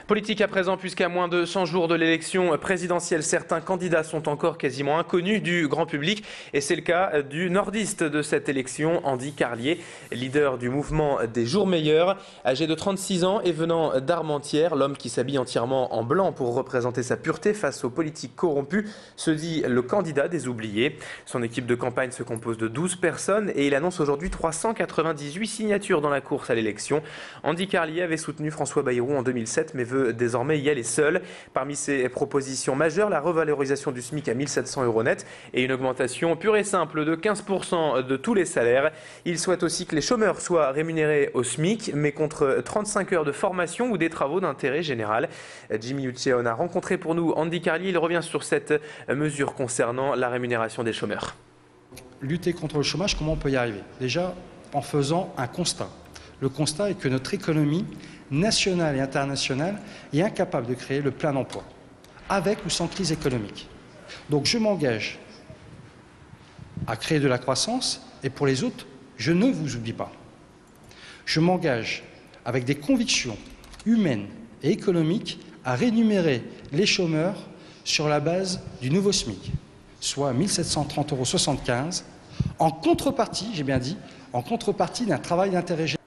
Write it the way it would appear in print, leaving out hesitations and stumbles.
Politique à présent, puisqu'à moins de 100 jours de l'élection présidentielle, certains candidats sont encore quasiment inconnus du grand public. Et c'est le cas du nordiste de cette élection, Andy Carlier, leader du mouvement des Jours Meilleurs. Âgé de 36 ans et venant d'Armentières, l'homme qui s'habille entièrement en blanc pour représenter sa pureté face aux politiques corrompus se dit le candidat des oubliés. Son équipe de campagne se compose de 12 personnes et il annonce aujourd'hui 398 signatures dans la course à l'élection. Andy Carlier avait soutenu François Bayrou en 2007 mais veut désormais y aller seul. Parmi ses propositions majeures, la revalorisation du SMIC à 1 700 € net et une augmentation pure et simple de 15% de tous les salaires. Il souhaite aussi que les chômeurs soient rémunérés au SMIC, mais contre 35 heures de formation ou des travaux d'intérêt général. Jimmy Ucheon a rencontré pour nous Andy Carlier. Il revient sur cette mesure concernant la rémunération des chômeurs. Lutter contre le chômage, comment on peut y arriver? Déjà, en faisant un constat. Le constat est que notre économie nationale et internationale est incapable de créer le plein emploi, avec ou sans crise économique. Donc je m'engage à créer de la croissance et pour les autres, je ne vous oublie pas. Je m'engage avec des convictions humaines et économiques à rémunérer les chômeurs sur la base du nouveau SMIC, soit 1 730,75 € en contrepartie, j'ai bien dit, en contrepartie d'un travail d'intérêt général.